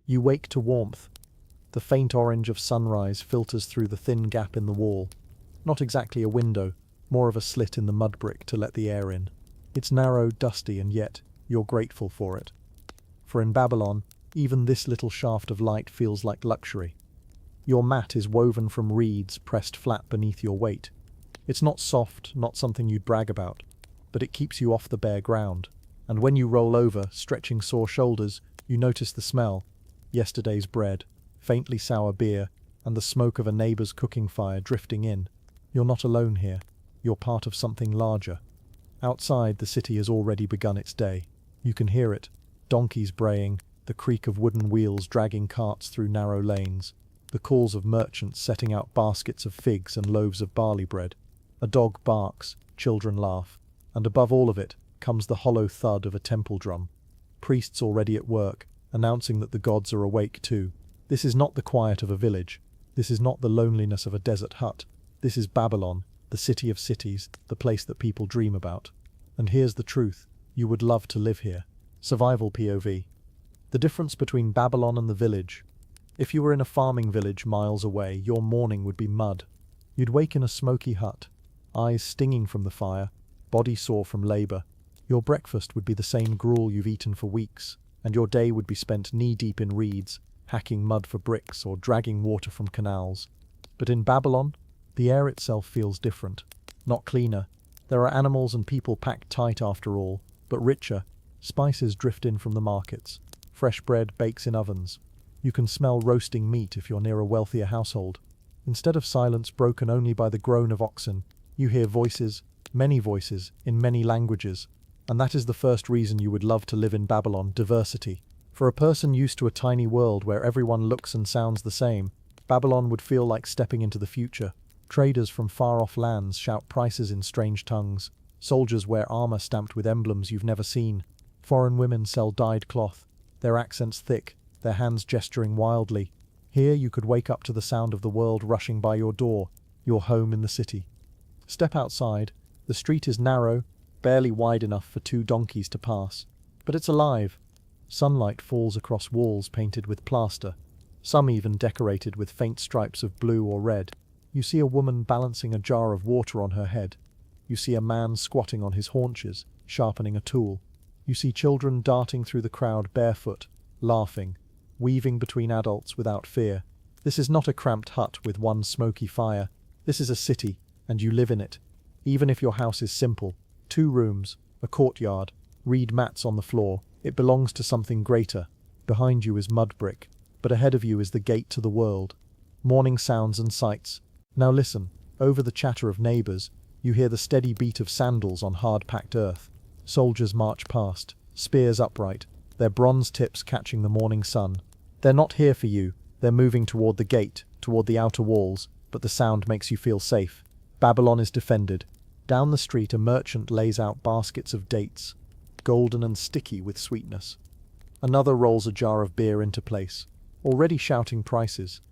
You wake to warmth. The faint orange of sunrise filters through the thin gap in the wall. Not exactly a window, more of a slit in the mud brick to let the air in. It's narrow, dusty, and yet you're grateful for it. For in Babylon, even this little shaft of light feels like luxury. Your mat is woven from reeds pressed flat beneath your weight. It's not soft, not something you'd brag about, but it keeps you off the bare ground. And when you roll over, stretching sore shoulders, you notice the smell. Yesterday's bread, faintly sour beer, and the smoke of a neighbor's cooking fire drifting in. You're not alone here. You're part of something larger. Outside, the city has already begun its day. You can hear it. Donkeys braying, the creak of wooden wheels dragging carts through narrow lanes, the calls of merchants setting out baskets of figs and loaves of barley bread. A dog barks, children laugh, and above all of it comes the hollow thud of a temple drum. Priests already at work, announcing that the gods are awake too. This is not the quiet of a village. This is not the loneliness of a desert hut. This is Babylon, the city of cities, the place that people dream about. And here's the truth. You would love to live here. Survival POV. The difference between Babylon and the village. If you were in a farming village miles away, your morning would be mud. You'd wake in a smoky hut, eyes stinging from the fire, body sore from labor. Your breakfast would be the same gruel you've eaten for weeks, and your day would be spent knee-deep in reeds, hacking mud for bricks or dragging water from canals. But in Babylon, the air itself feels different, not cleaner. There are animals and people packed tight after all, but richer. Spices drift in from the markets. Fresh bread bakes in ovens. You can smell roasting meat if you're near a wealthier household. Instead of silence broken only by the groan of oxen, you hear voices, in many languages. And that is the first reason you would love to live in Babylon: diversity. For a person used to a tiny world where everyone looks and sounds the same, Babylon would feel like stepping into the future. Traders from far-off lands shout prices in strange tongues. Soldiers wear armor stamped with emblems you've never seen. Foreign women sell dyed cloth, their accents thick, their hands gesturing wildly. Here you could wake up to the sound of the world rushing by your door, your home in the city. Step outside. The street is narrow, barely wide enough for 2 donkeys to pass. But it's alive. Sunlight falls across walls painted with plaster, some even decorated with faint stripes of blue or red. You see a woman balancing a jar of water on her head. You see a man squatting on his haunches, sharpening a tool. You see children darting through the crowd barefoot, laughing, weaving between adults without fear. This is not a cramped hut with one smoky fire. This is a city, and you live in it. Even if your house is simple, 2 rooms, a courtyard, reed mats on the floor, it belongs to something greater. Behind you is mud brick, but ahead of you is the gate to the world. Morning sounds and sights. Now listen, over the chatter of neighbors, you hear the steady beat of sandals on hard-packed earth. Soldiers march past, spears upright, their bronze tips catching the morning sun. They're not here for you, they're moving toward the gate, toward the outer walls, but the sound makes you feel safe. Babylon is defended. Down the street a merchant lays out baskets of dates, golden and sticky with sweetness. Another rolls a jar of beer into place, already shouting prices.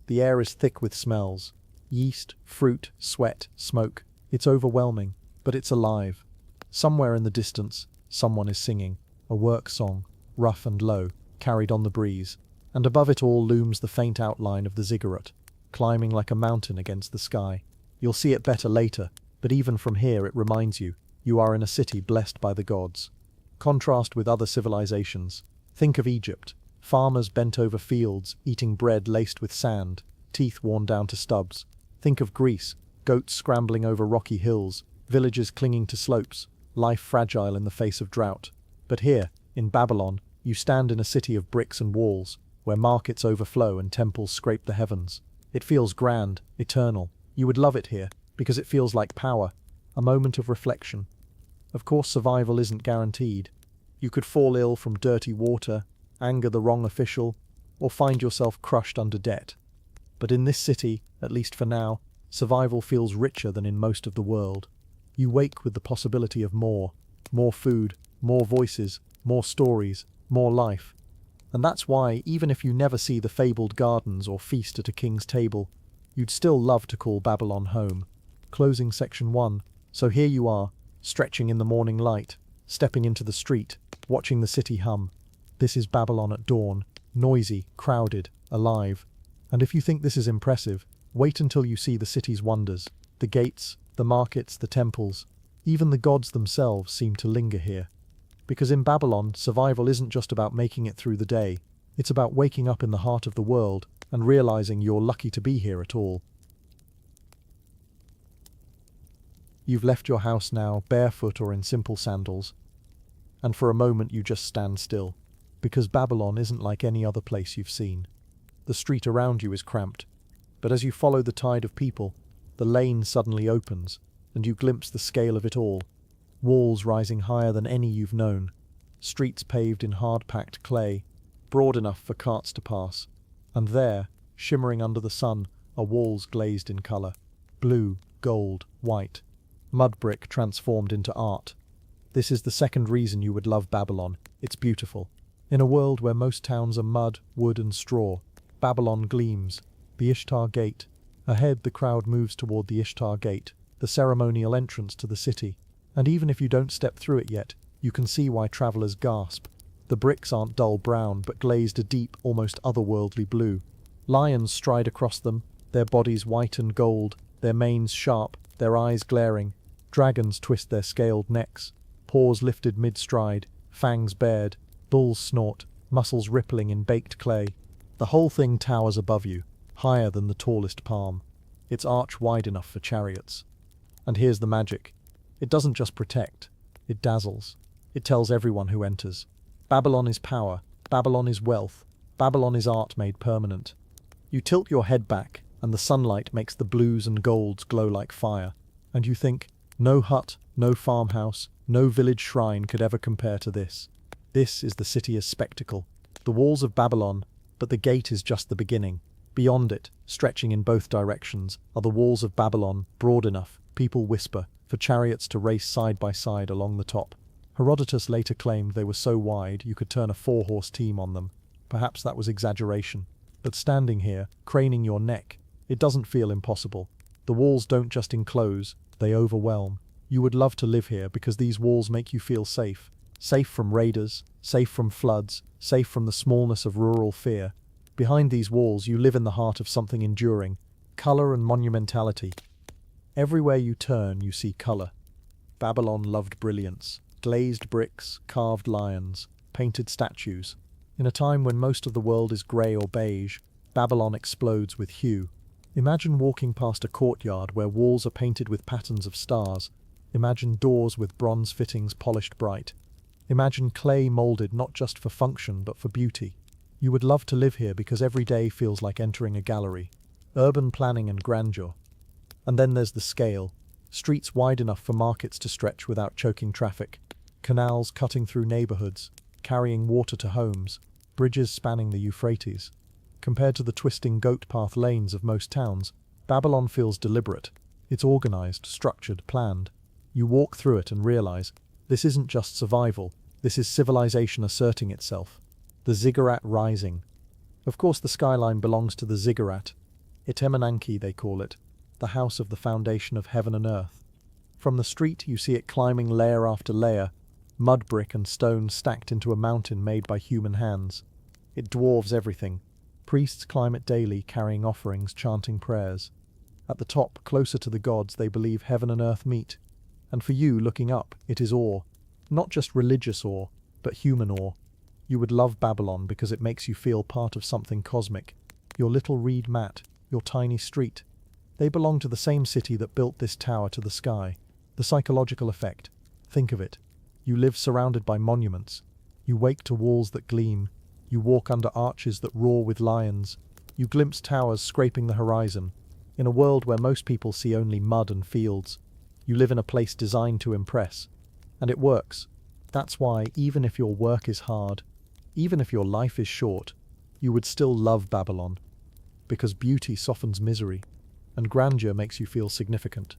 The air is thick with smells. Yeast, fruit, sweat, smoke. It's overwhelming, but it's alive. Somewhere in the distance, someone is singing, a work song, rough and low, carried on the breeze. And above it all looms the faint outline of the Ziggurat, climbing like a mountain against the sky. You'll see it better later, but even from here it reminds you, you are in a city blessed by the gods. Contrast with other civilizations. Think of Egypt. Farmers bent over fields, eating bread laced with sand, teeth worn down to stubs. Think of Greece. Goats scrambling over rocky hills, villages clinging to slopes, life fragile in the face of drought. But here, in Babylon, you stand in a city of bricks and walls, where markets overflow and temples scrape the heavens. It feels grand, eternal. You would love it here, because it feels like power, a moment of reflection. Of course, survival isn't guaranteed. You could fall ill from dirty water, anger the wrong official, or find yourself crushed under debt. But in this city, at least for now, survival feels richer than in most of the world. You wake with the possibility of more food, more voices, more stories, more life. And that's why, even if you never see the fabled gardens or feast at a king's table, you'd still love to call Babylon home. Closing section 1. So here you are, stretching in the morning light, stepping into the street, watching the city hum. This is Babylon at dawn, noisy, crowded, alive. And if you think this is impressive, wait until you see the city's wonders. The gates, the markets, the temples, even the gods themselves seem to linger here. Because in Babylon, survival isn't just about making it through the day. It's about waking up in the heart of the world and realizing you're lucky to be here at all. You've left your house now, barefoot or in simple sandals, and for a moment you just stand still, because Babylon isn't like any other place you've seen. The street around you is cramped, but as you follow the tide of people, the lane suddenly opens, and you glimpse the scale of it all. Walls rising higher than any you've known, streets paved in hard-packed clay, broad enough for carts to pass, and there, shimmering under the sun, are walls glazed in colour, blue, gold, white, mud brick transformed into art. This is the second reason you would love Babylon. It's beautiful. In a world where most towns are mud, wood and straw, Babylon gleams. The Ishtar Gate. Ahead, the crowd moves toward the Ishtar Gate, the ceremonial entrance to the city. And even if you don't step through it yet, you can see why travelers gasp. The bricks aren't dull brown, but glazed a deep, almost otherworldly blue. Lions stride across them, their bodies white and gold, their manes sharp, their eyes glaring. Dragons twist their scaled necks, paws lifted mid-stride, fangs bared, bulls snort, muscles rippling in baked clay. The whole thing towers above you, higher than the tallest palm. Its arch wide enough for chariots. And here's the magic. It doesn't just protect, it dazzles. It tells everyone who enters. Babylon is power, Babylon is wealth, Babylon is art made permanent. You tilt your head back, and the sunlight makes the blues and golds glow like fire. And you think, no hut, no farmhouse, no village shrine could ever compare to this. This is the city as spectacle. The walls of Babylon, but the gate is just the beginning. Beyond it, stretching in both directions, are the walls of Babylon, broad enough, people whisper, for chariots to race side by side along the top. Herodotus later claimed they were so wide you could turn a 4-horse team on them. Perhaps that was exaggeration. But standing here, craning your neck, it doesn't feel impossible. The walls don't just enclose, they overwhelm. You would love to live here because these walls make you feel safe. Safe from raiders, safe from floods, safe from the smallness of rural fear. Behind these walls you live in the heart of something enduring, colour and monumentality. Everywhere you turn you see colour. Babylon loved brilliance. Glazed bricks, carved lions, painted statues. In a time when most of the world is grey or beige, Babylon explodes with hue. Imagine walking past a courtyard where walls are painted with patterns of stars. Imagine doors with bronze fittings polished bright. Imagine clay moulded not just for function but for beauty. You would love to live here because every day feels like entering a gallery. Urban planning and grandeur. And then there's the scale. Streets wide enough for markets to stretch without choking traffic. Canals cutting through neighborhoods, carrying water to homes. Bridges spanning the Euphrates. Compared to the twisting goat path lanes of most towns, Babylon feels deliberate. It's organized, structured, planned. You walk through it and realize, this isn't just survival, this is civilization asserting itself. The Ziggurat rising. Of course the skyline belongs to the Ziggurat. Itemenanki they call it, the house of the foundation of heaven and earth. From the street you see it climbing layer after layer, mud brick and stone stacked into a mountain made by human hands. It dwarves everything. Priests climb it daily, carrying offerings, chanting prayers. At the top, closer to the gods, they believe heaven and earth meet. And for you, looking up, it is awe. Not just religious awe, but human awe. You would love Babylon because it makes you feel part of something cosmic. Your little reed mat, your tiny street. They belong to the same city that built this tower to the sky. The psychological effect. Think of it. You live surrounded by monuments. You wake to walls that gleam. You walk under arches that roar with lions. You glimpse towers scraping the horizon. In a world where most people see only mud and fields, you live in a place designed to impress. And it works. That's why, even if your work is hard, even if your life is short, you would still love Babylon. Because beauty softens misery, and grandeur makes you feel significant.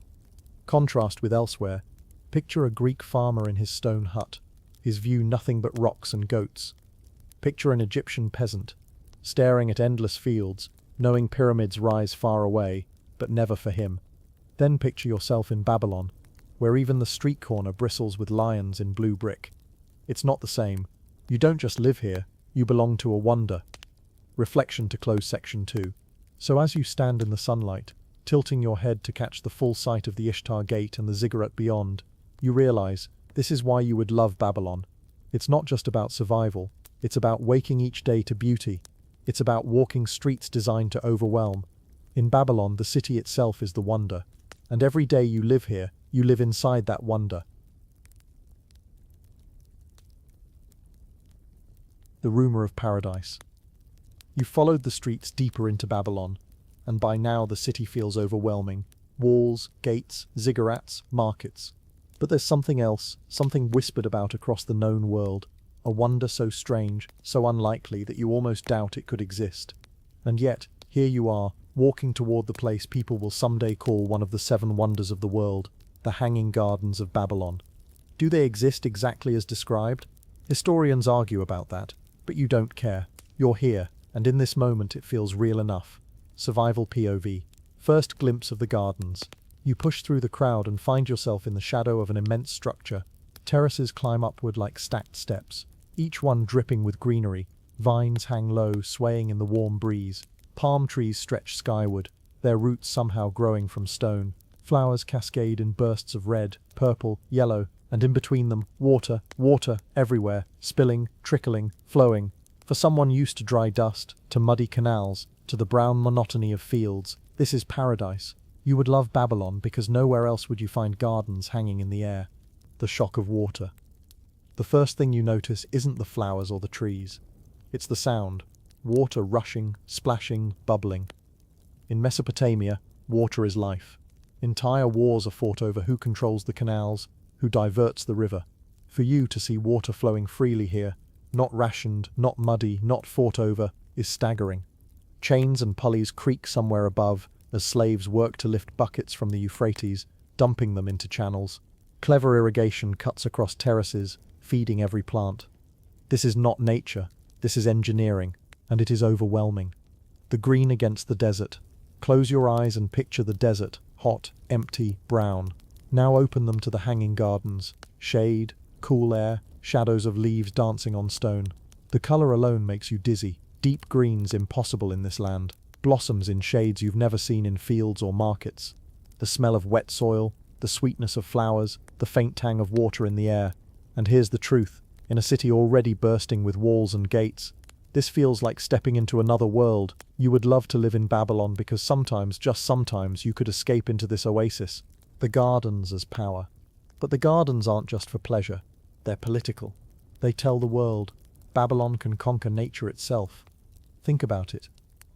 Contrast with elsewhere. Picture a Greek farmer in his stone hut, his view nothing but rocks and goats. Picture an Egyptian peasant, staring at endless fields, knowing pyramids rise far away, but never for him. Then picture yourself in Babylon, where even the street corner bristles with lions in blue brick. It's not the same. You don't just live here, you belong to a wonder. reflection to close section 2. So as you stand in the sunlight, tilting your head to catch the full sight of the Ishtar Gate and the Ziggurat beyond, you realize this is why you would love Babylon. It's not just about survival, it's about waking each day to beauty. It's about walking streets designed to overwhelm. In Babylon, the city itself is the wonder, and every day you live here, you live inside that wonder. The rumor of paradise. You followed the streets deeper into Babylon, and by now the city feels overwhelming. Walls, gates, ziggurats, markets. But there's something else, something whispered about across the known world. A wonder so strange, so unlikely that you almost doubt it could exist. And yet, here you are, walking toward the place people will someday call one of the 7 wonders of the world, the Hanging Gardens of Babylon. Do they exist exactly as described? Historians argue about that, but you don't care. You're here, and in this moment it feels real enough. Survival POV. First glimpse of the gardens. You push through the crowd and find yourself in the shadow of an immense structure. Terraces climb upward like stacked steps, each one dripping with greenery. Vines hang low, swaying in the warm breeze. Palm trees stretch skyward, their roots somehow growing from stone. Flowers cascade in bursts of red, purple, yellow, and in between them, water everywhere, spilling, trickling, flowing. For someone used to dry dust, to muddy canals, to the brown monotony of fields, this is paradise. You would love Babylon because nowhere else would you find gardens hanging in the air. The shock of water. The first thing you notice isn't the flowers or the trees. It's the sound. Water rushing, splashing, bubbling. In Mesopotamia, water is life. Entire wars are fought over who controls the canals, who diverts the river. For you to see water flowing freely here, not rationed, not muddy, not fought over, is staggering. Chains and pulleys creak somewhere above as slaves work to lift buckets from the Euphrates, dumping them into channels. Clever irrigation cuts across terraces, feeding every plant. This is not nature, this is engineering, and it is overwhelming. The green against the desert. Close your eyes and picture the desert, hot, empty, brown. Now open them to the hanging gardens. Shade, cool air, shadows of leaves dancing on stone. The color alone makes you dizzy. Deep greens impossible in this land. Blossoms in shades you've never seen in fields or markets. The smell of wet soil, the sweetness of flowers, the faint tang of water in the air. And here's the truth. In a city already bursting with walls and gates, this feels like stepping into another world. You would love to live in Babylon because sometimes, just sometimes, you could escape into this oasis. The gardens as power. But the gardens aren't just for pleasure. They're political. They tell the world, Babylon can conquer nature itself. Think about it.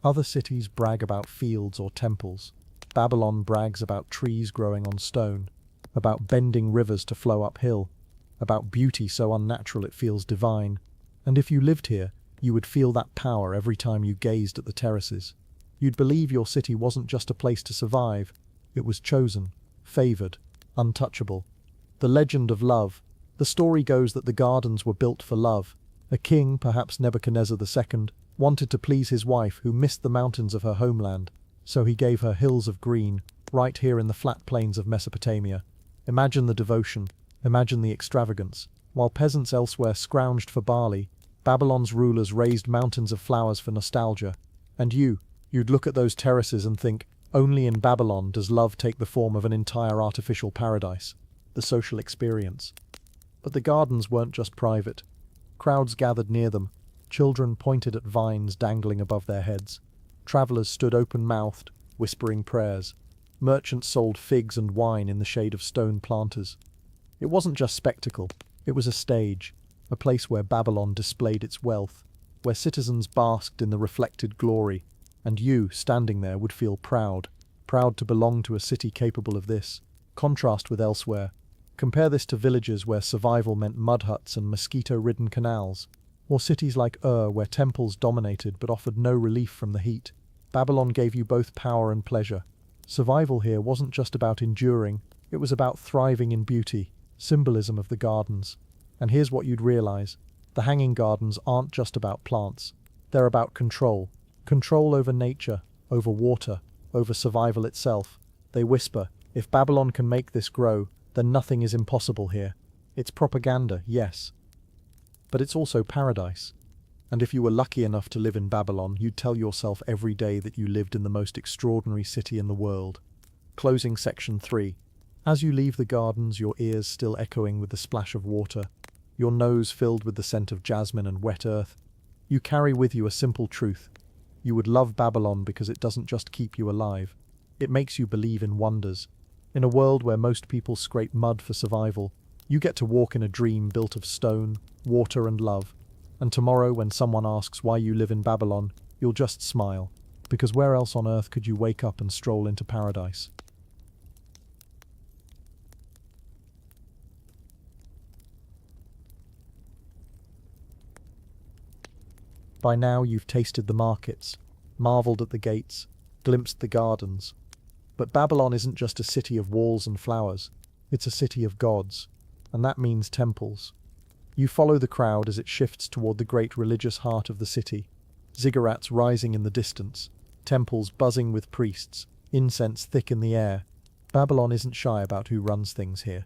Other cities brag about fields or temples. Babylon brags about trees growing on stone, about bending rivers to flow uphill, about beauty so unnatural it feels divine. And if you lived here, you would feel that power every time you gazed at the terraces. You'd believe your city wasn't just a place to survive, it was chosen, favored, untouchable. The legend of love. The story goes that the gardens were built for love. A king, perhaps Nebuchadnezzar II, wanted to please his wife who missed the mountains of her homeland, so he gave her hills of green, right here in the flat plains of Mesopotamia. Imagine the devotion, imagine the extravagance. While peasants elsewhere scrounged for barley, Babylon's rulers raised mountains of flowers for nostalgia. And you'd look at those terraces and think, only in Babylon does love take the form of an entire artificial paradise, the social experience. But the gardens weren't just private. Crowds gathered near them. Children pointed at vines dangling above their heads. Travelers stood open-mouthed, whispering prayers. Merchants sold figs and wine in the shade of stone planters. It wasn't just spectacle, it was a stage, a place where Babylon displayed its wealth, where citizens basked in the reflected glory, and you, standing there, would feel proud to belong to a city capable of this. Contrast with elsewhere. Compare this to villages where survival meant mud huts and mosquito-ridden canals, or cities like where temples dominated but offered no relief from the heat. Babylon gave you both power and pleasure. Survival here wasn't just about enduring, it was about thriving in beauty, symbolism of the gardens. And here's what you'd realize. The hanging gardens aren't just about plants. They're about control. Control over nature, over water, over survival itself. They whisper, if Babylon can make this grow, then nothing is impossible here. It's propaganda, yes. But it's also paradise. And if you were lucky enough to live in Babylon, you'd tell yourself every day that you lived in the most extraordinary city in the world. Closing section 3. As you leave the gardens, your ears still echoing with the splash of water, your nose filled with the scent of jasmine and wet earth, you carry with you a simple truth. You would love Babylon because it doesn't just keep you alive. It makes you believe in wonders. In a world where most people scrape mud for survival, you get to walk in a dream built of stone, water and love. And tomorrow, when someone asks why you live in Babylon, you'll just smile, because where else on earth could you wake up and stroll into paradise? By now you've tasted the markets, marveled at the gates, glimpsed the gardens. But Babylon isn't just a city of walls and flowers, it's a city of gods, and that means temples. You follow the crowd as it shifts toward the great religious heart of the city, ziggurats rising in the distance, temples buzzing with priests, incense thick in the air. Babylon isn't shy about who runs things here.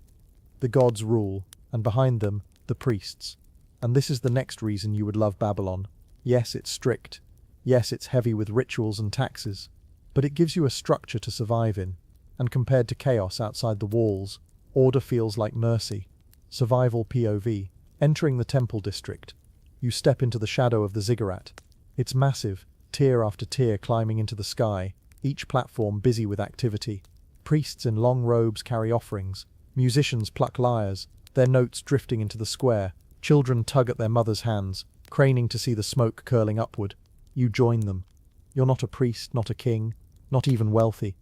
The gods rule, and behind them, the priests. And this is the next reason you would love Babylon. Yes, it's strict. Yes, it's heavy with rituals and taxes. But it gives you a structure to survive in. And compared to chaos outside the walls, order feels like mercy. Survival POV. Entering the temple district, you step into the shadow of the ziggurat. It's massive, tier after tier climbing into the sky, each platform busy with activity. Priests in long robes carry offerings, musicians pluck lyres, their notes drifting into the square, children tug at their mothers' hands, craning to see the smoke curling upward. You join them. You're not a priest, not a king, not even wealthy.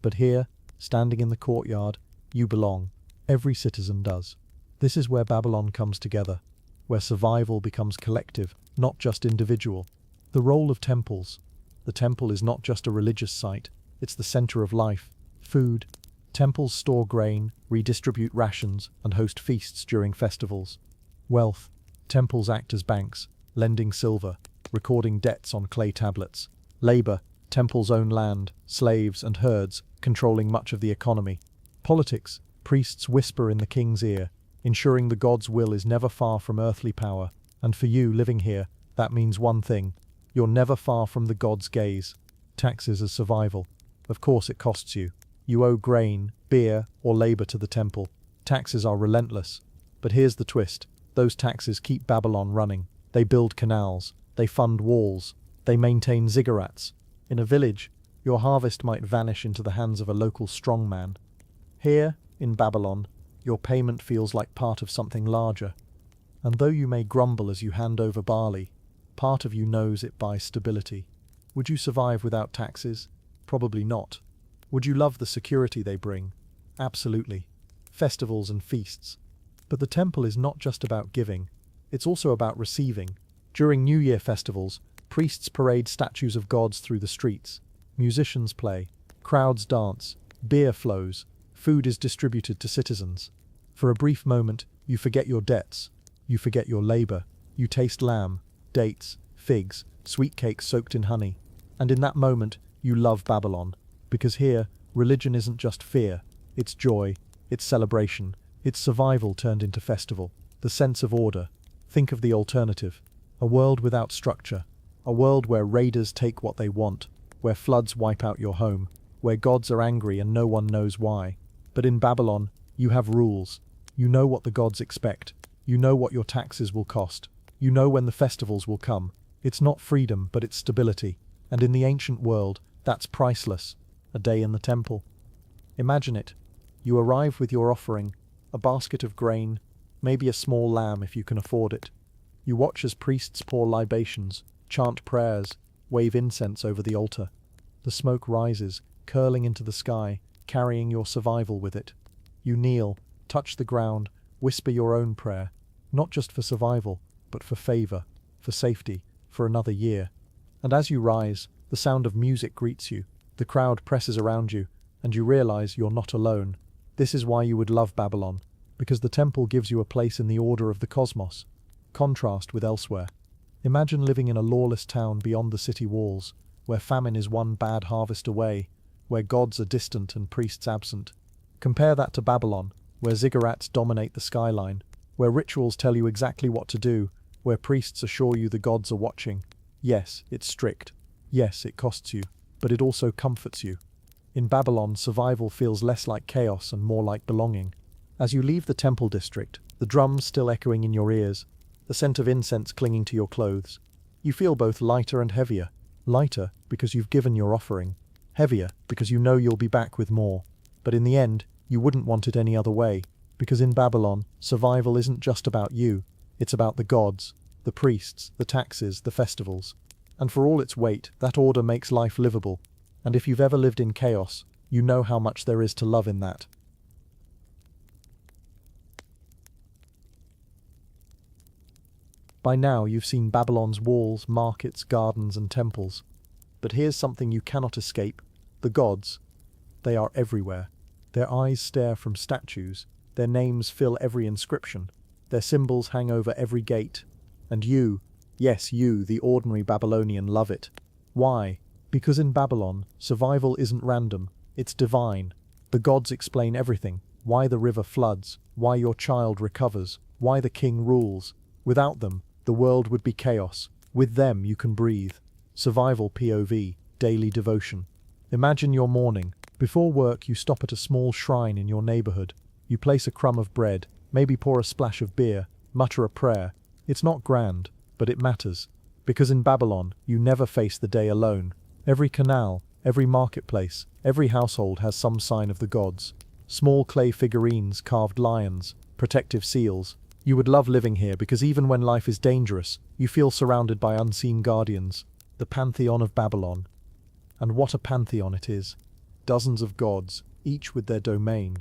But here, standing in the courtyard, you belong. Every citizen does. This is where Babylon comes together, where survival becomes collective, not just individual. The role of temples. The temple is not just a religious site, it's the center of life. Food. Temples store grain, redistribute rations, and host feasts during festivals. Wealth. Temples act as banks, lending silver, recording debts on clay tablets. Labor. Temples own land, slaves, and herds, controlling much of the economy. Politics. Priests whisper in the king's ear, ensuring the god's will is never far from earthly power. And for you living here, that means one thing. You're never far from the god's gaze. Taxes as survival. Of course it costs you. You owe grain, beer, or labor to the temple. Taxes are relentless. But here's the twist. Those taxes keep Babylon running. They build canals. They fund walls. They maintain ziggurats. In a village, your harvest might vanish into the hands of a local strongman. Here, in Babylon, your payment feels like part of something larger. And though you may grumble as you hand over barley, part of you knows it buys stability. Would you survive without taxes? Probably not. Would you love the security they bring? Absolutely. Festivals and feasts. But the temple is not just about giving, it's also about receiving. During New Year festivals, priests parade statues of gods through the streets. Musicians play, crowds dance, beer flows, food is distributed to citizens. For a brief moment, you forget your debts, you forget your labor, you taste lamb, dates, figs, sweet cakes soaked in honey. And in that moment, you love Babylon. Because here, religion isn't just fear, it's joy, it's celebration, it's survival turned into festival. The sense of order. Think of the alternative. A world without structure. A world where raiders take what they want, where floods wipe out your home, where gods are angry and no one knows why. But in Babylon, you have rules. You know what the gods expect. You know what your taxes will cost. You know when the festivals will come. It's not freedom, but it's stability. And in the ancient world, that's priceless. A day in the temple. Imagine it. You arrive with your offering, a basket of grain, maybe a small lamb if you can afford it. You watch as priests pour libations, chant prayers, wave incense over the altar. The smoke rises, curling into the sky, carrying your survival with it. You kneel, touch the ground, whisper your own prayer, not just for survival, but for favor, for safety, for another year. And as you rise, the sound of music greets you, the crowd presses around you, and you realize you're not alone. This is why you would love Babylon, because the temple gives you a place in the order of the cosmos. Contrast with elsewhere. Imagine living in a lawless town beyond the city walls, where famine is one bad harvest away, where gods are distant and priests absent. Compare that to Babylon, where ziggurats dominate the skyline, where rituals tell you exactly what to do, where priests assure you the gods are watching. Yes, it's strict. Yes, it costs you, but it also comforts you. In Babylon, survival feels less like chaos and more like belonging. As you leave the temple district, the drums still echoing in your ears, the scent of incense clinging to your clothes, you feel both lighter and heavier. Lighter because you've given your offering. Heavier because you know you'll be back with more. But in the end, you wouldn't want it any other way, because in Babylon, survival isn't just about you. It's about the gods, the priests, the taxes, the festivals. And for all its weight, that order makes life livable. And if you've ever lived in chaos, you know how much there is to love in that. By now you've seen Babylon's walls, markets, gardens and temples. But here's something you cannot escape. The gods. They are everywhere. Their eyes stare from statues. Their names fill every inscription. Their symbols hang over every gate. And you, yes you, the ordinary Babylonian, love it. Why? Because in Babylon, survival isn't random. It's divine. The gods explain everything. Why the river floods. Why your child recovers. Why the king rules. Without them, the world would be chaos. With them you can breathe. Survival POV, daily devotion. Imagine your morning. Before work you stop at a small shrine in your neighborhood. You place a crumb of bread, maybe pour a splash of beer, mutter a prayer. It's not grand, but it matters. Because in Babylon, you never face the day alone. Every canal, every marketplace, every household has some sign of the gods. Small clay figurines, carved lions, protective seals. You would love living here because even when life is dangerous, you feel surrounded by unseen guardians. The Pantheon of Babylon. And what a pantheon it is. Dozens of gods, each with their domain.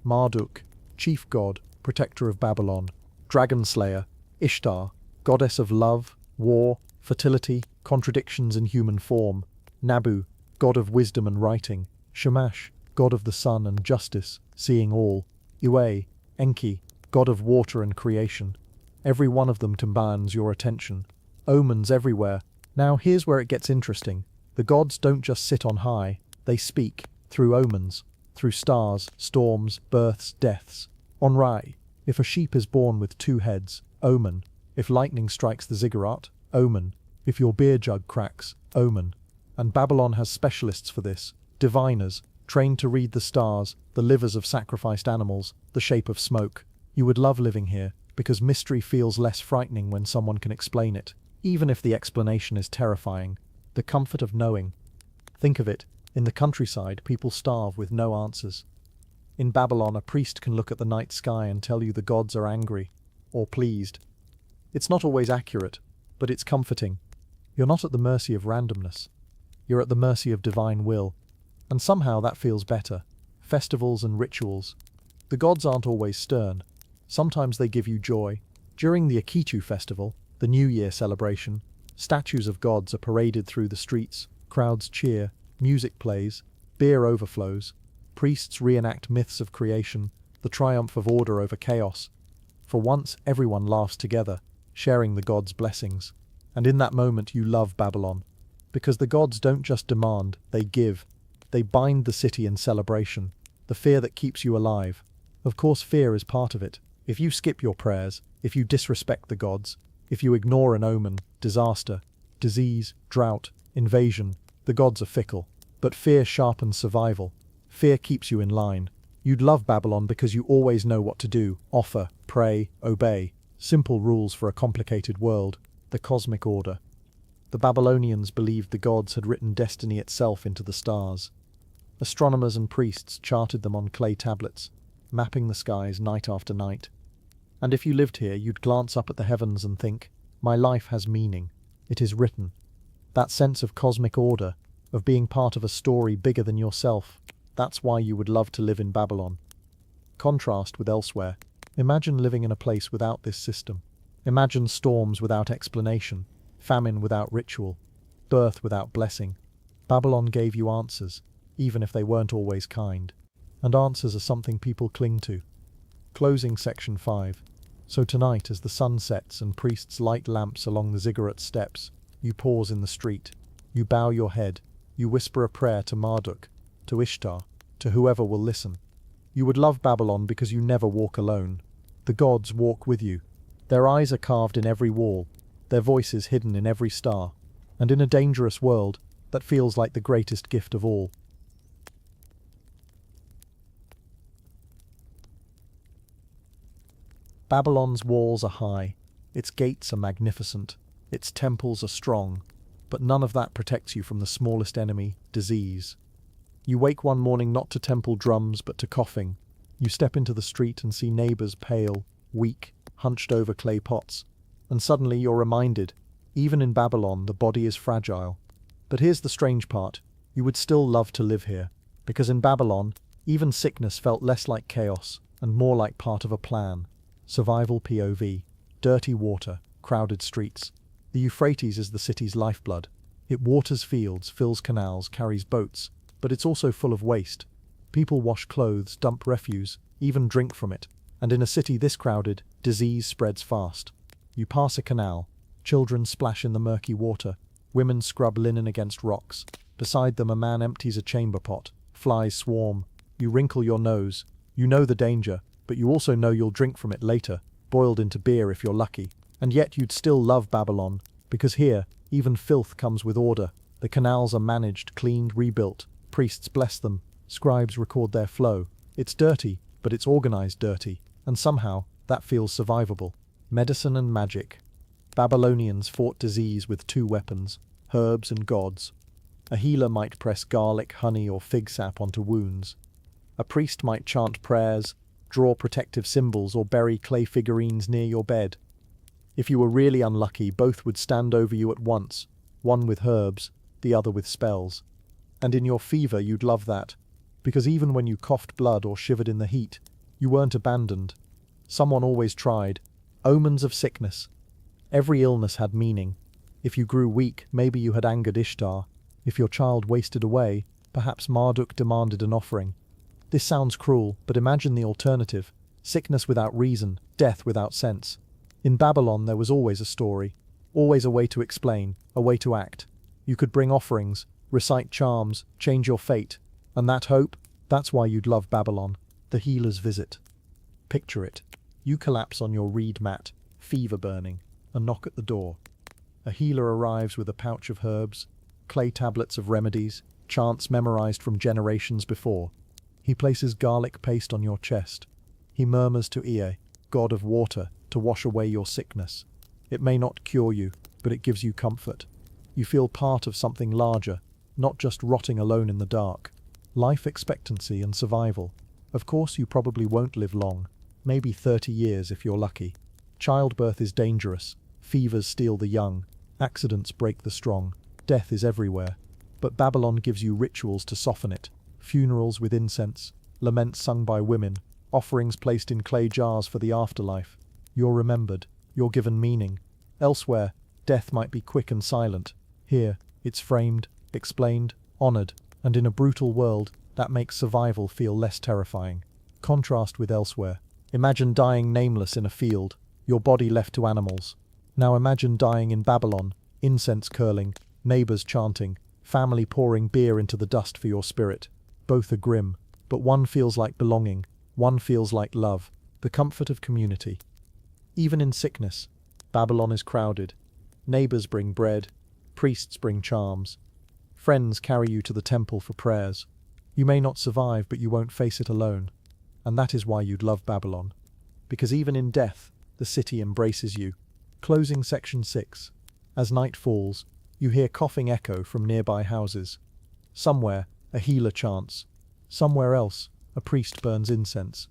Marduk, chief god, protector of Babylon. Dragon slayer, Ishtar, goddess of love, war, fertility, contradictions in human form. Nabu, god of wisdom and writing. Shamash, god of the sun and justice, seeing all. Iwe, Enki, god of water and creation. Every one of them demands your attention. Omens everywhere. Now here's where it gets interesting. The gods don't just sit on high, they speak, through omens, through stars, storms, births, deaths. On Rai, if a sheep is born with 2 heads, omen. If lightning strikes the ziggurat, omen. If your beer jug cracks, omen. And Babylon has specialists for this, diviners, trained to read the stars, the livers of sacrificed animals, the shape of smoke. You would love living here, because mystery feels less frightening when someone can explain it, even if the explanation is terrifying. The comfort of knowing. Think of it, in the countryside people starve with no answers. In Babylon a priest can look at the night sky and tell you the gods are angry, or pleased. It's not always accurate, but it's comforting. You're not at the mercy of randomness. You're at the mercy of divine will. And somehow that feels better. Festivals and rituals. The gods aren't always stern. Sometimes they give you joy. During the Akitu festival, the New Year celebration, statues of gods are paraded through the streets, crowds cheer, music plays, beer overflows, priests reenact myths of creation, the triumph of order over chaos. For once, everyone laughs together, sharing the gods' blessings. And in that moment you love Babylon. Because the gods don't just demand, they give. They bind the city in celebration, the fear that keeps you alive. Of course fear is part of it. If you skip your prayers, if you disrespect the gods, if you ignore an omen, disaster, disease, drought, invasion, the gods are fickle. But fear sharpens survival. Fear keeps you in line. You'd love Babylon because you always know what to do, offer, pray, obey. Simple rules for a complicated world. The cosmic order. The Babylonians believed the gods had written destiny itself into the stars. Astronomers and priests charted them on clay tablets, mapping the skies night after night. And if you lived here, you'd glance up at the heavens and think, my life has meaning. It is written. That sense of cosmic order, of being part of a story bigger than yourself, that's why you would love to live in Babylon. Contrast with elsewhere. Imagine living in a place without this system. Imagine storms without explanation, famine without ritual, birth without blessing. Babylon gave you answers, even if they weren't always kind. And answers are something people cling to. Closing section 5. So tonight, as the sun sets and priests light lamps along the Ziggurat steps, you pause in the street. You bow your head. You whisper a prayer to Marduk, to Ishtar, to whoever will listen. You would love Babylon because you never walk alone. The gods walk with you. Their eyes are carved in every wall, their voices hidden in every star, and in a dangerous world, that feels like the greatest gift of all. Babylon's walls are high, its gates are magnificent, its temples are strong, but none of that protects you from the smallest enemy, disease. You wake one morning not to temple drums but to coughing. You step into the street and see neighbors pale, weak, hunched over clay pots, and suddenly you're reminded, even in Babylon the body is fragile. But here's the strange part, you would still love to live here, because in Babylon, even sickness felt less like chaos and more like part of a plan. Survival POV, dirty water, crowded streets. The Euphrates is the city's lifeblood. It waters fields, fills canals, carries boats, but it's also full of waste. People wash clothes, dump refuse, even drink from it. And in a city this crowded, disease spreads fast. You pass a canal, children splash in the murky water, women scrub linen against rocks. Beside them a man empties a chamber pot, flies swarm. You wrinkle your nose. You know the danger, but you also know you'll drink from it later, boiled into beer if you're lucky. And yet you'd still love Babylon, because here, even filth comes with order. The canals are managed, cleaned, rebuilt. Priests bless them. Scribes record their flow. It's dirty, but it's organized dirty, and somehow that feels survivable. Medicine and magic. Babylonians fought disease with two weapons, herbs and gods. A healer might press garlic, honey, or fig sap onto wounds. A priest might chant prayers, draw protective symbols, or bury clay figurines near your bed. If you were really unlucky, both would stand over you at once, one with herbs, the other with spells. And in your fever you'd love that, because even when you coughed blood or shivered in the heat, you weren't abandoned. Someone always tried. Omens of sickness. Every illness had meaning. If you grew weak, maybe you had angered Ishtar. If your child wasted away, perhaps Marduk demanded an offering. This sounds cruel, but imagine the alternative. Sickness without reason, death without sense. In Babylon there was always a story, always a way to explain, a way to act. You could bring offerings, recite charms, change your fate. And that hope, that's why you'd love Babylon, the healer's visit. Picture it. You collapse on your reed mat, fever burning, a knock at the door. A healer arrives with a pouch of herbs, clay tablets of remedies, chants memorized from generations before. He places garlic paste on your chest. He murmurs to Ea, god of water, to wash away your sickness. It may not cure you, but it gives you comfort. You feel part of something larger, not just rotting alone in the dark. Life expectancy and survival. Of course you probably won't live long, maybe 30 years if you're lucky. Childbirth is dangerous, fevers steal the young, accidents break the strong, death is everywhere. But Babylon gives you rituals to soften it. Funerals with incense, laments sung by women, offerings placed in clay jars for the afterlife. You're remembered, you're given meaning. Elsewhere, death might be quick and silent. Here, it's framed, explained, honored, and in a brutal world, that makes survival feel less terrifying. Contrast with elsewhere. Imagine dying nameless in a field, your body left to animals. Now imagine dying in Babylon, incense curling, neighbors chanting, family pouring beer into the dust for your spirit. Both are grim, but one feels like belonging, one feels like love, the comfort of community. Even in sickness, Babylon is crowded. Neighbors bring bread, priests bring charms. Friends carry you to the temple for prayers. You may not survive, but you won't face it alone. And that is why you'd love Babylon. Because even in death, the city embraces you. Closing section 6. As night falls, you hear coughing echo from nearby houses. Somewhere, a healer chants. Somewhere else, a priest burns incense.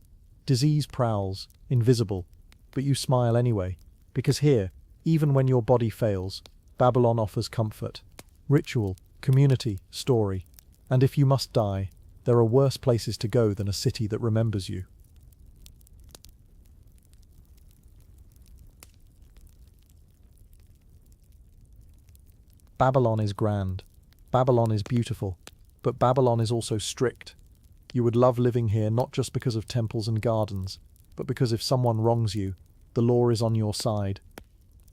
Disease prowls, invisible, but you smile anyway, because here, even when your body fails, Babylon offers comfort. Ritual, community, story. And if you must die, there are worse places to go than a city that remembers you. Babylon is grand. Babylon is beautiful. But Babylon is also strict. You would love living here not just because of temples and gardens, but because if someone wrongs you, the law is on your side.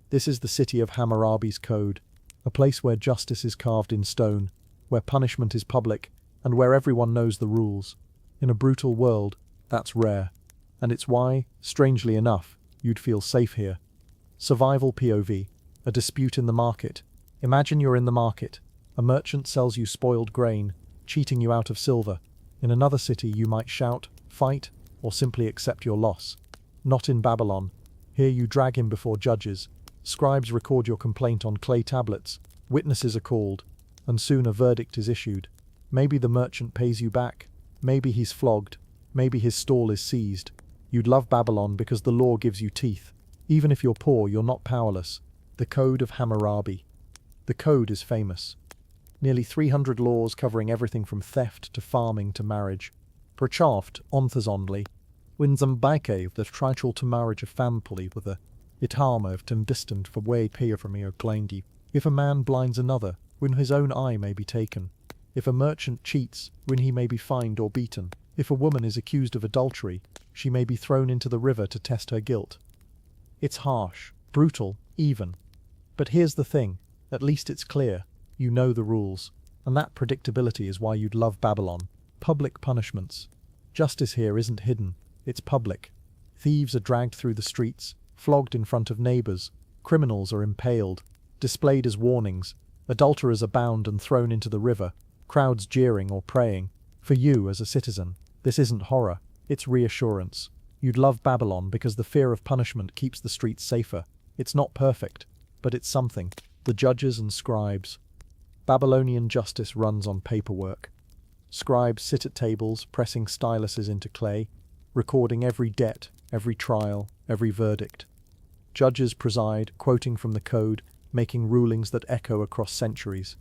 This is the city of Hammurabi's code, a place where justice is carved in stone, where punishment is public, and where everyone knows the rules. In a brutal world, that's rare. And it's why, strangely enough, you'd feel safe here. Survival POV. A dispute in the market. Imagine you're in the market. A merchant sells you spoiled grain, cheating you out of silver. In another city you might shout, fight, or simply accept your loss. Not in Babylon. Here you drag him before judges. Scribes record your complaint on clay tablets. Witnesses are called. And soon a verdict is issued. Maybe the merchant pays you back. Maybe he's flogged. Maybe his stall is seized. You'd love Babylon because the law gives you teeth. Even if you're poor, you're not powerless. The Code of Hammurabi. The code is famous. Nearly 300 laws covering everything from theft to farming to marriage. Perchaft, onthasondly, Winzambike, the trial to marriage of family with a Itama of tim distant for way pay for me or glindy. If a man blinds another, when his own eye may be taken. If a merchant cheats, when he may be fined or beaten. If a woman is accused of adultery, she may be thrown into the river to test her guilt. It's harsh, brutal, even. But here's the thing, at least it's clear, you know the rules. And that predictability is why you'd love Babylon. Public punishments. Justice here isn't hidden, it's public. Thieves are dragged through the streets, flogged in front of neighbors. Criminals are impaled, displayed as warnings. Adulterers are bound and thrown into the river, crowds jeering or praying. For you, as a citizen, this isn't horror, it's reassurance. You'd love Babylon because the fear of punishment keeps the streets safer. It's not perfect, but it's something. The judges and scribes. Babylonian justice runs on paperwork. Scribes sit at tables, pressing styluses into clay, recording every debt, every trial, every verdict. Judges preside, quoting from the code, making rulings that echo across centuries.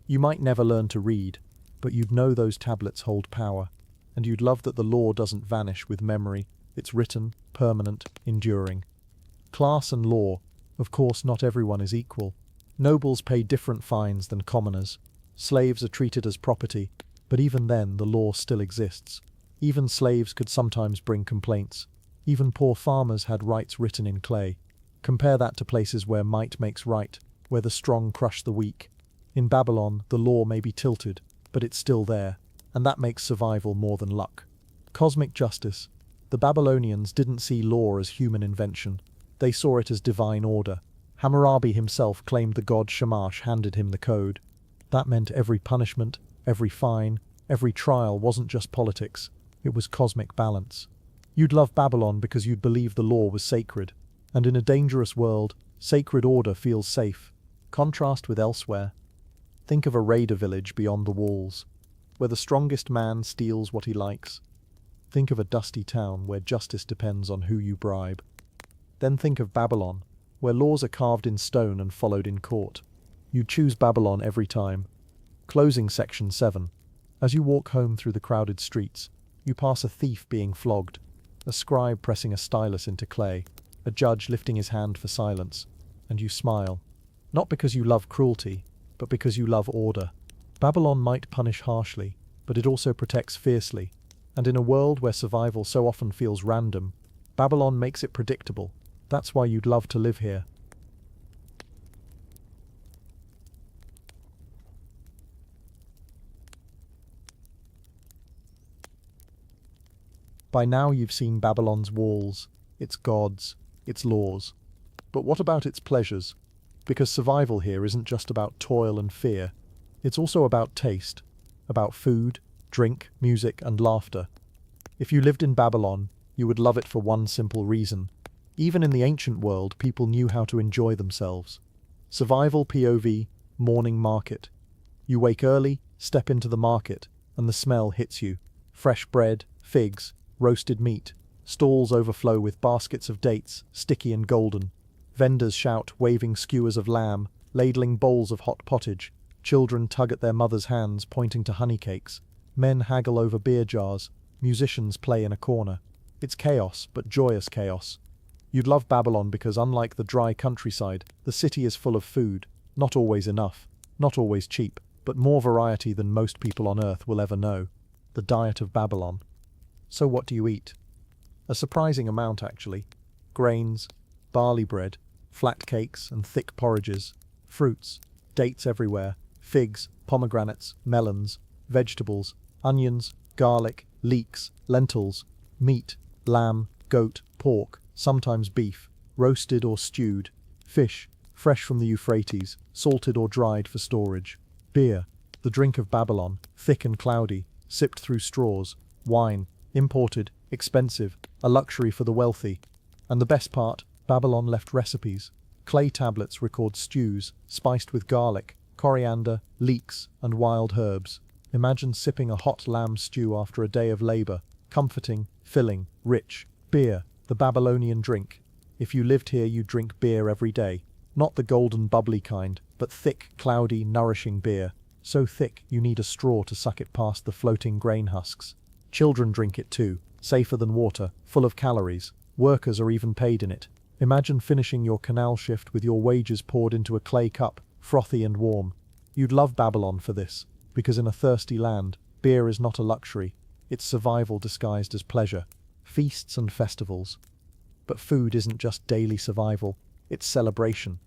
You might never learn to read, but you'd know those tablets hold power, and you'd love that the law doesn't vanish with memory. It's written, permanent, enduring. Class and law. Of course, not everyone is equal. Nobles pay different fines than commoners. Slaves are treated as property, but even then the law still exists. Even slaves could sometimes bring complaints. Even poor farmers had rights written in clay. Compare that to places where might makes right, where the strong crush the weak. In Babylon, the law may be tilted, but it's still there, and that makes survival more than luck. Cosmic justice. The Babylonians didn't see law as human invention. They saw it as divine order. Hammurabi himself claimed the god Shamash handed him the code. That meant every punishment, every fine, every trial wasn't just politics, it was cosmic balance. You'd love Babylon because you'd believe the law was sacred, and in a dangerous world, sacred order feels safe. Contrast with elsewhere. Think of a raider village beyond the walls, where the strongest man steals what he likes. Think of a dusty town where justice depends on who you bribe. Then think of Babylon, where laws are carved in stone and followed in court. You'd choose Babylon every time. Closing section 7. As you walk home through the crowded streets, you pass a thief being flogged, a scribe pressing a stylus into clay, a judge lifting his hand for silence, and you smile. Not because you love cruelty, but because you love order. Babylon might punish harshly, but it also protects fiercely. And in a world where survival so often feels random, Babylon makes it predictable. That's why you'd love to live here. By now you've seen Babylon's walls, its gods, its laws. But what about its pleasures? Because survival here isn't just about toil and fear. It's also about taste, about food, drink, music, and laughter. If you lived in Babylon, you would love it for one simple reason. Even in the ancient world, people knew how to enjoy themselves. Survival POV, morning market. You wake early, step into the market, and the smell hits you. Fresh bread, figs, roasted meat. Stalls overflow with baskets of dates, sticky and golden. Vendors shout, waving skewers of lamb, ladling bowls of hot pottage. Children tug at their mothers' hands, pointing to honey cakes. Men haggle over beer jars. Musicians play in a corner. It's chaos, but joyous chaos. You'd love Babylon because, unlike the dry countryside, the city is full of food. Not always enough, not always cheap, but more variety than most people on Earth will ever know. The diet of Babylon. So what do you eat? A surprising amount, actually. Grains, barley bread, flat cakes and thick porridges, fruits, dates everywhere, figs, pomegranates, melons, vegetables, onions, garlic, leeks, lentils, meat, lamb, goat, pork, sometimes beef, roasted or stewed. Fish, fresh from the Euphrates, salted or dried for storage. Beer, the drink of Babylon, thick and cloudy, sipped through straws. Wine, imported, expensive, a luxury for the wealthy. And the best part, Babylon left recipes. Clay tablets record stews, spiced with garlic, coriander, leeks, and wild herbs. Imagine sipping a hot lamb stew after a day of labor, comforting, filling, rich. Beer, the Babylonian drink. If you lived here, you'd drink beer every day. Not the golden bubbly kind, but thick, cloudy, nourishing beer. So thick, you need a straw to suck it past the floating grain husks. Children drink it too, safer than water, full of calories. Workers are even paid in it. Imagine finishing your canal shift with your wages poured into a clay cup, frothy and warm. You'd love Babylon for this, because in a thirsty land, beer is not a luxury. It's survival disguised as pleasure. Feasts and festivals. But food isn't just daily survival, it's celebration.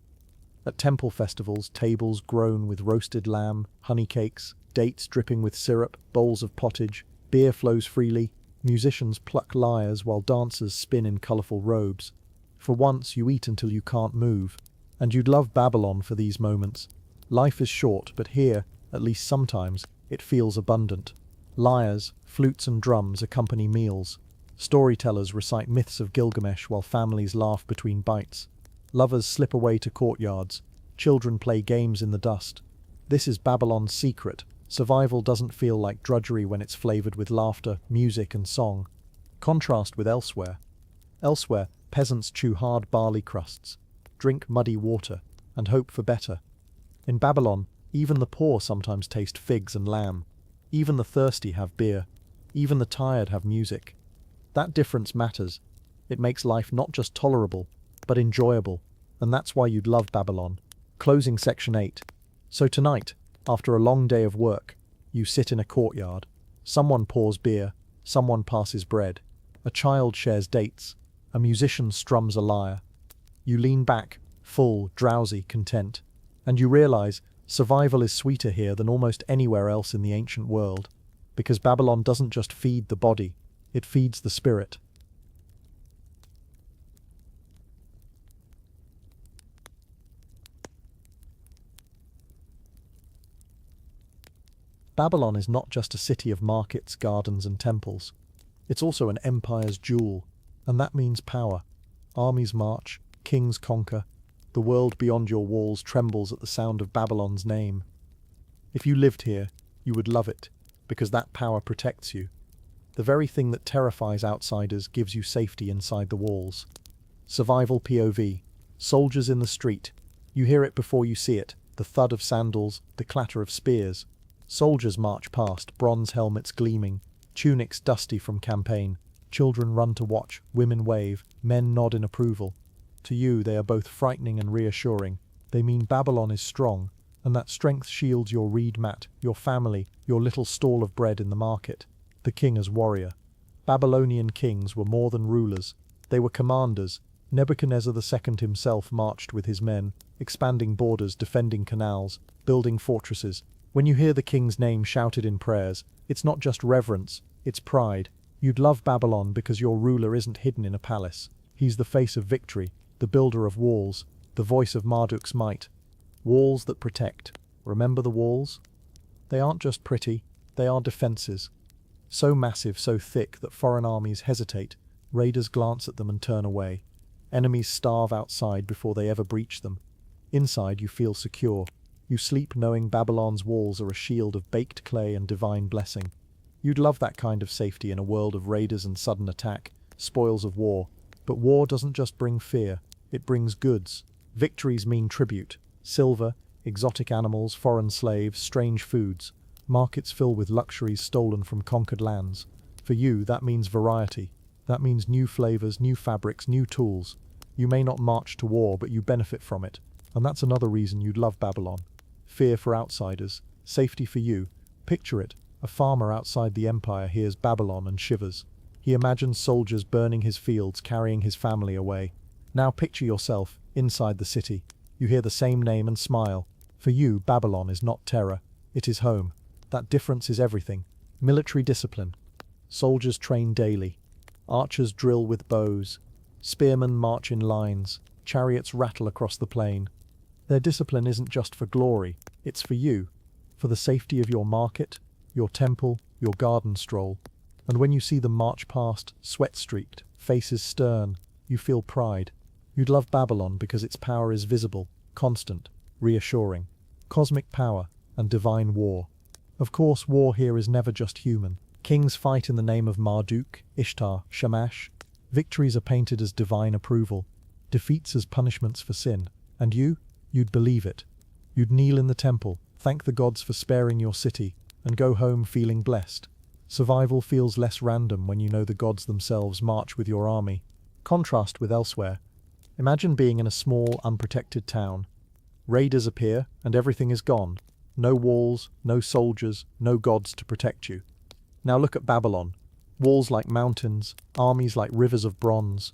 At temple festivals, tables groan with roasted lamb, honey cakes, dates dripping with syrup, bowls of pottage, beer flows freely, musicians pluck lyres while dancers spin in colourful robes. For once you eat until you can't move, and you'd love Babylon for these moments. Life is short, but here, at least sometimes, it feels abundant. Lyres, flutes and drums accompany meals. Storytellers recite myths of Gilgamesh while families laugh between bites. Lovers slip away to courtyards. Children play games in the dust. This is Babylon's secret. Survival doesn't feel like drudgery when it's flavored with laughter, music and song. Contrast with elsewhere. Elsewhere, peasants chew hard barley crusts, drink muddy water, and hope for better. In Babylon, even the poor sometimes taste figs and lamb. Even the thirsty have beer. Even the tired have music. That difference matters. It makes life not just tolerable, but enjoyable, and that's why you'd love Babylon. Closing section 8. So tonight, after a long day of work, you sit in a courtyard. Someone pours beer, someone passes bread. A child shares dates, a musician strums a lyre. You lean back, full, drowsy, content, and you realize survival is sweeter here than almost anywhere else in the ancient world, because Babylon doesn't just feed the body, it feeds the spirit. Babylon is not just a city of markets, gardens and temples. It's also an empire's jewel, and that means power. Armies march, kings conquer. The world beyond your walls trembles at the sound of Babylon's name. If you lived here, you would love it, because that power protects you. The very thing that terrifies outsiders gives you safety inside the walls. Survival POV. Soldiers in the street. You hear it before you see it, the thud of sandals, the clatter of spears. Soldiers march past, bronze helmets gleaming, tunics dusty from campaign. Children run to watch, women wave, men nod in approval. To you, they are both frightening and reassuring. They mean Babylon is strong, and that strength shields your reed mat, your family, your little stall of bread in the market. The king as warrior. Babylonian kings were more than rulers. They were commanders. Nebuchadnezzar II himself marched with his men, expanding borders, defending canals, building fortresses. When you hear the king's name shouted in prayers, it's not just reverence, it's pride. You'd love Babylon because your ruler isn't hidden in a palace. He's the face of victory, the builder of walls, the voice of Marduk's might. Walls that protect. Remember the walls? They aren't just pretty, they are defenses. So massive, so thick that foreign armies hesitate. Raiders glance at them and turn away. Enemies starve outside before they ever breach them. Inside you feel secure. You sleep knowing Babylon's walls are a shield of baked clay and divine blessing. You'd love that kind of safety in a world of raiders and sudden attack, spoils of war. But war doesn't just bring fear, it brings goods. Victories mean tribute, silver, exotic animals, foreign slaves, strange foods. Markets fill with luxuries stolen from conquered lands. For you, that means variety. That means new flavors, new fabrics, new tools. You may not march to war, but you benefit from it. And that's another reason you'd love Babylon. Fear for outsiders, safety for you. Picture it, a farmer outside the empire hears Babylon and shivers. He imagines soldiers burning his fields, carrying his family away. Now picture yourself, inside the city. You hear the same name and smile. For you, Babylon is not terror, it is home. That difference is everything. Military discipline. Soldiers train daily. Archers drill with bows. Spearmen march in lines, chariots rattle across the plain. Their discipline isn't just for glory, it's for you, for the safety of your market, your temple, your garden stroll. And when you see them march past, sweat-streaked, faces stern, you feel pride. You'd love Babylon because its power is visible, constant, reassuring. Cosmic power and divine war. Of course, war here is never just human. Kings fight in the name of Marduk, Ishtar, Shamash. Victories are painted as divine approval, defeats as punishments for sin. And you'd believe it. You'd kneel in the temple, thank the gods for sparing your city, and go home feeling blessed. Survival feels less random when you know the gods themselves march with your army. Contrast with elsewhere. Imagine being in a small, unprotected town. Raiders appear, and everything is gone. No walls, no soldiers, no gods to protect you. Now look at Babylon. Walls like mountains, armies like rivers of bronze.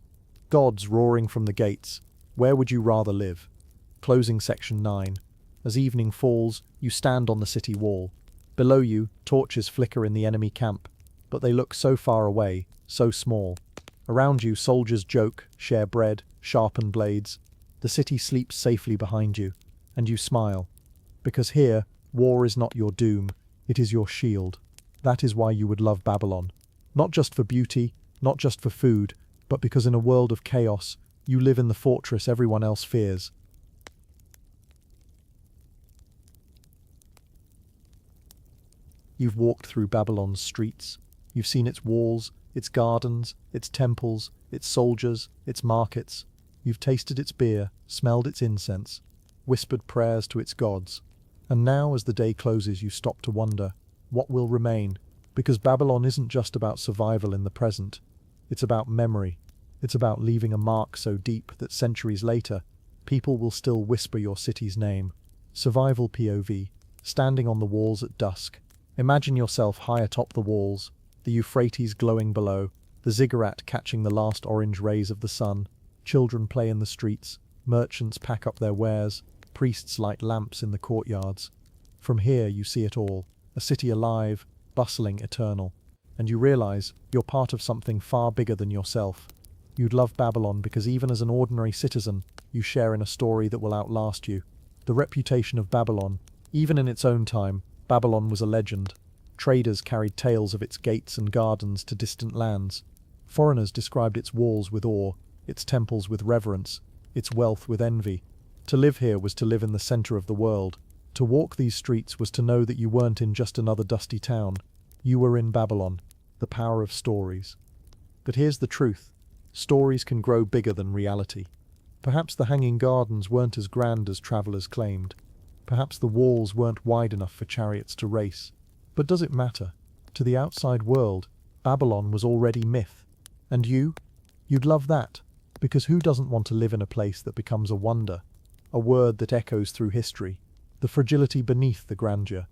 Gods roaring from the gates. Where would you rather live? Closing section 9. As evening falls, you stand on the city wall. Below you, torches flicker in the enemy camp, but they look so far away, so small. Around you, soldiers joke, share bread, sharpen blades. The city sleeps safely behind you, and you smile. Because here, war is not your doom, it is your shield. That is why you would love Babylon. Not just for beauty, not just for food, but because in a world of chaos, you live in the fortress everyone else fears. You've walked through Babylon's streets. You've seen its walls, its gardens, its temples, its soldiers, its markets. You've tasted its beer, smelled its incense, whispered prayers to its gods. And now, as the day closes, you stop to wonder, what will remain? Because Babylon isn't just about survival in the present. It's about memory. It's about leaving a mark so deep that centuries later, people will still whisper your city's name. Survival POV, standing on the walls at dusk. Imagine yourself high atop the walls, the Euphrates glowing below, the Ziggurat catching the last orange rays of the sun. Children play in the streets, merchants pack up their wares, priests light lamps in the courtyards. From here you see it all, a city alive, bustling, eternal. And you realize you're part of something far bigger than yourself. You'd love Babylon because even as an ordinary citizen, you share in a story that will outlast you. The reputation of Babylon, even in its own time, Babylon was a legend. Traders carried tales of its gates and gardens to distant lands. Foreigners described its walls with awe, its temples with reverence, its wealth with envy. To live here was to live in the center of the world. To walk these streets was to know that you weren't in just another dusty town. You were in Babylon, the power of stories. But here's the truth. Stories can grow bigger than reality. Perhaps the hanging gardens weren't as grand as travelers claimed. Perhaps the walls weren't wide enough for chariots to race. But does it matter? To the outside world, Babylon was already myth. And you'd love that, because who doesn't want to live in a place that becomes a wonder, a word that echoes through history, the fragility beneath the grandeur?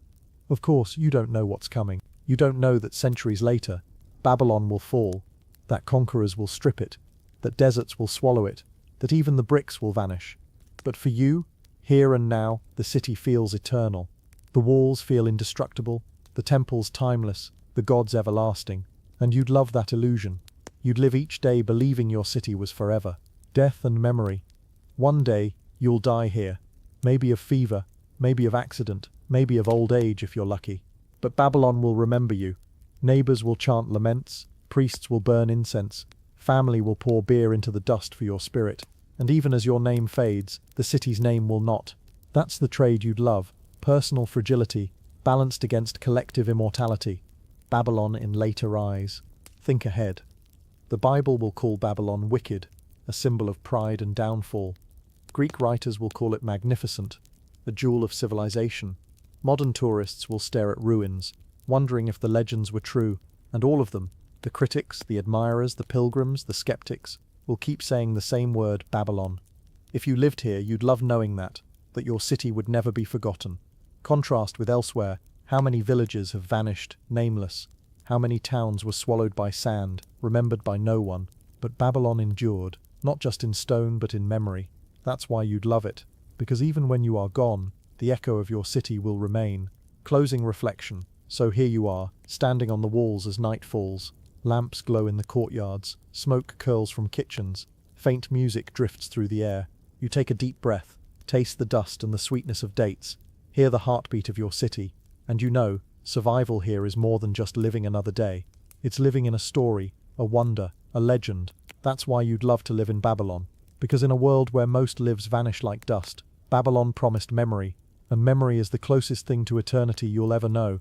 Of course, you don't know what's coming. You don't know that centuries later, Babylon will fall, that conquerors will strip it, that deserts will swallow it, that even the bricks will vanish. But for you, here and now, the city feels eternal. The walls feel indestructible, the temples timeless, the gods everlasting. And you'd love that illusion. You'd live each day believing your city was forever. Death and memory. One day, you'll die here. Maybe of fever, maybe of accident, maybe of old age if you're lucky. But Babylon will remember you. Neighbors will chant laments, priests will burn incense, family will pour beer into the dust for your spirit. And even as your name fades, the city's name will not. That's the trade you'd love. Personal fragility, balanced against collective immortality. Babylon in later eyes. Think ahead. The Bible will call Babylon wicked, a symbol of pride and downfall. Greek writers will call it magnificent, a jewel of civilization. Modern tourists will stare at ruins, wondering if the legends were true, and all of them, the critics, the admirers, the pilgrims, the skeptics, will keep saying the same word, Babylon. If you lived here, you'd love knowing that your city would never be forgotten. Contrast with elsewhere, how many villages have vanished, nameless, how many towns were swallowed by sand, remembered by no one. But Babylon endured, not just in stone but in memory. That's why you'd love it, because even when you are gone, the echo of your city will remain. Closing reflection. So here you are, standing on the walls as night falls. Lamps glow in the courtyards, smoke curls from kitchens, Faint music drifts through the air. You take a deep breath, taste the dust and the sweetness of dates, hear the heartbeat of your city, and you know, survival here is more than just living another day. It's living in a story, a wonder, a legend. That's why you'd love to live in Babylon. Because in a world where most lives vanish like dust, Babylon promised memory, and memory is the closest thing to eternity you'll ever know.